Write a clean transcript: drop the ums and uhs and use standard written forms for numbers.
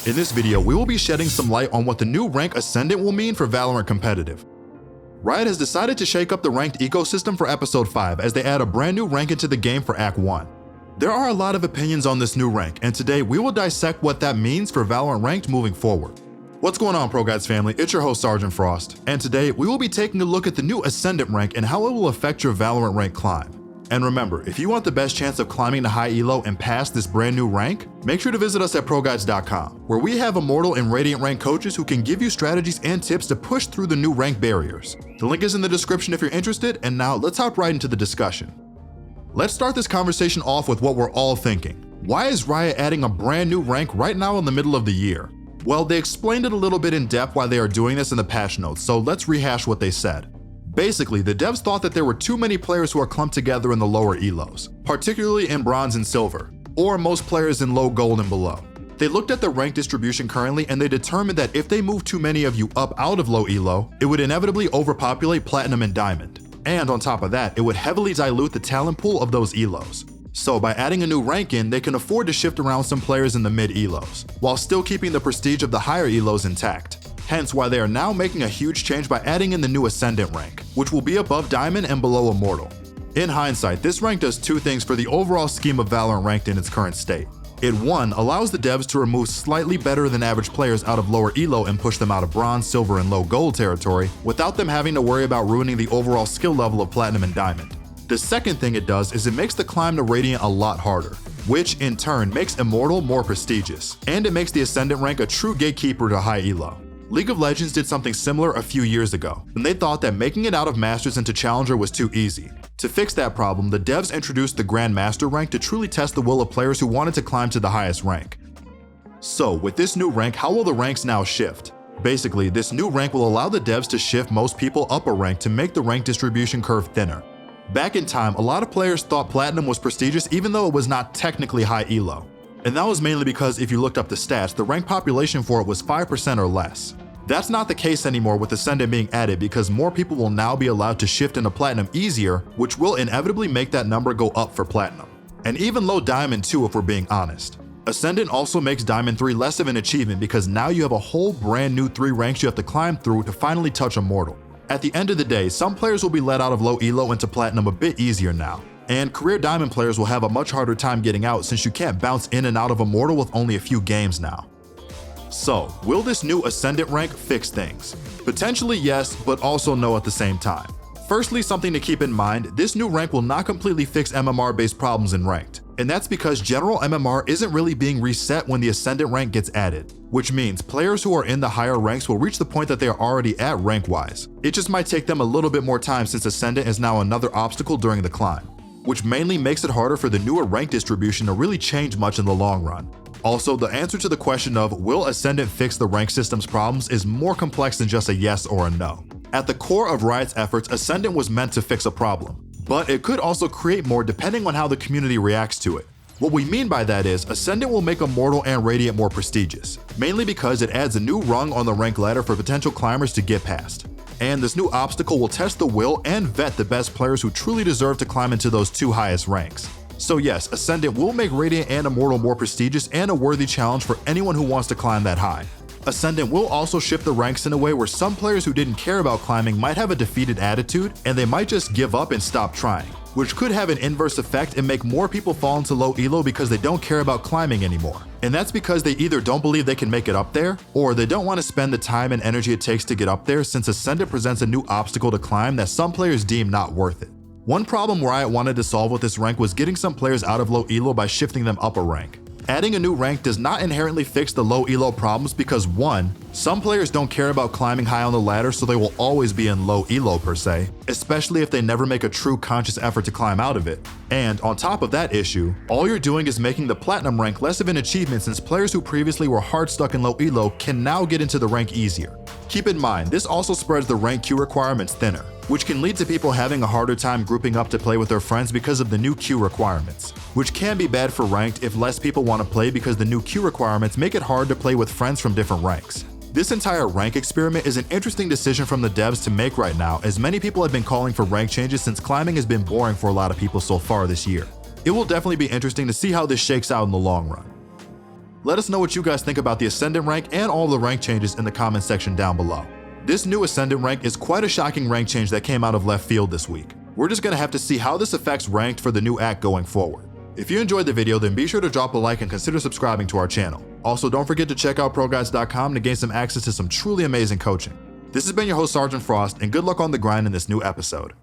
In this video, we will be shedding some light on what the new rank Ascendant will mean for Valorant competitive. Riot has decided to shake up the ranked ecosystem for Episode 5 as they add a brand new rank into the game for Act 1. There are a lot of opinions on this new rank, and today we will dissect what that means for Valorant ranked moving forward. What's going on, ProGuides family? It's your host Sergeant Frost, and today we will be taking a look at the new Ascendant rank and how it will affect your Valorant rank climb. And remember, if you want the best chance of climbing to high elo and pass this brand new rank, make sure to visit us at ProGuides.com, where we have Immortal and Radiant rank coaches who can give you strategies and tips to push through the new rank barriers. The link is in the description if you're interested, and now let's hop right into the discussion. Let's start this conversation off with what we're all thinking. Why is Riot adding a brand new rank right now in the middle of the year? Well, they explained it a little bit in depth why they are doing this in the patch notes, so let's rehash what they said. Basically, the devs thought that there were too many players who are clumped together in the lower elos, particularly in bronze and silver, or most players in low gold and below. They looked at the rank distribution currently and they determined that if they moved too many of you up out of low elo, it would inevitably overpopulate platinum and diamond. And on top of that, it would heavily dilute the talent pool of those elos. So by adding a new rank in, they can afford to shift around some players in the mid elos, while still keeping the prestige of the higher elos intact. Hence why they are now making a huge change by adding in the new Ascendant rank, which will be above Diamond and below Immortal. In hindsight, this rank does two things for the overall scheme of Valorant ranked in its current state. It, one, allows the devs to remove slightly better than average players out of lower elo and push them out of bronze, silver, and low gold territory without them having to worry about ruining the overall skill level of platinum and diamond. The second thing it does is it makes the climb to Radiant a lot harder, which in turn makes Immortal more prestigious, and it makes the Ascendant rank a true gatekeeper to high elo. League of Legends did something similar a few years ago, when they thought that making it out of Masters into Challenger was too easy. To fix that problem, the devs introduced the Grand Master rank to truly test the will of players who wanted to climb to the highest rank. So, with this new rank, how will the ranks now shift? Basically, this new rank will allow the devs to shift most people up a rank to make the rank distribution curve thinner. Back in time, a lot of players thought Platinum was prestigious even though it was not technically high elo. And that was mainly because if you looked up the stats, the rank population for it was 5% or less. That's not the case anymore with Ascendant being added because more people will now be allowed to shift into Platinum easier, which will inevitably make that number go up for Platinum. And even low Diamond too if we're being honest. Ascendant also makes Diamond 3 less of an achievement because now you have a whole brand new 3 ranks you have to climb through to finally touch Immortal. At the end of the day, some players will be let out of low elo into Platinum a bit easier now. And career Diamond players will have a much harder time getting out since you can't bounce in and out of Immortal with only a few games now. So, will this new Ascendant rank fix things? Potentially yes, but also no at the same time. Firstly, something to keep in mind, this new rank will not completely fix MMR-based problems in ranked. And that's because general MMR isn't really being reset when the Ascendant rank gets added, which means players who are in the higher ranks will reach the point that they are already at rank-wise. It just might take them a little bit more time since Ascendant is now another obstacle during the climb, which mainly makes it harder for the newer rank distribution to really change much in the long run. Also, the answer to the question of will Ascendant fix the rank system's problems is more complex than just a yes or a no. At the core of Riot's efforts, Ascendant was meant to fix a problem, but it could also create more depending on how the community reacts to it. What we mean by that is, Ascendant will make Immortal and Radiant more prestigious, mainly because it adds a new rung on the rank ladder for potential climbers to get past. And this new obstacle will test the will and vet the best players who truly deserve to climb into those 2 highest ranks. So yes, Ascendant will make Radiant and Immortal more prestigious and a worthy challenge for anyone who wants to climb that high. Ascendant will also shift the ranks in a way where some players who didn't care about climbing might have a defeated attitude and they might just give up and stop trying, which could have an inverse effect and make more people fall into low elo because they don't care about climbing anymore. And that's because they either don't believe they can make it up there, or they don't want to spend the time and energy it takes to get up there since Ascendant presents a new obstacle to climb that some players deem not worth it. One problem Riot wanted to solve with this rank was getting some players out of low elo by shifting them up a rank. Adding a new rank does not inherently fix the low elo problems because 1, some players don't care about climbing high on the ladder so they will always be in low elo per se, especially if they never make a true conscious effort to climb out of it. And on top of that issue, all you're doing is making the Platinum rank less of an achievement since players who previously were hard stuck in low elo can now get into the rank easier. Keep in mind, this also spreads the rank queue requirements thinner, which can lead to people having a harder time grouping up to play with their friends because of the new queue requirements, which can be bad for ranked if less people want to play because the new queue requirements make it hard to play with friends from different ranks. This entire rank experiment is an interesting decision from the devs to make right now, as many people have been calling for rank changes since climbing has been boring for a lot of people so far this year. It will definitely be interesting to see how this shakes out in the long run. Let us know what you guys think about the Ascendant rank and all the rank changes in the comment section down below. This new Ascendant rank is quite a shocking rank change that came out of left field this week. We're just gonna have to see how this affects ranked for the new act going forward. If you enjoyed the video, then be sure to drop a like and consider subscribing to our channel. Also, don't forget to check out ProGuides.com to gain some access to some truly amazing coaching. This has been your host, Sergeant Frost, and good luck on the grind in this new episode.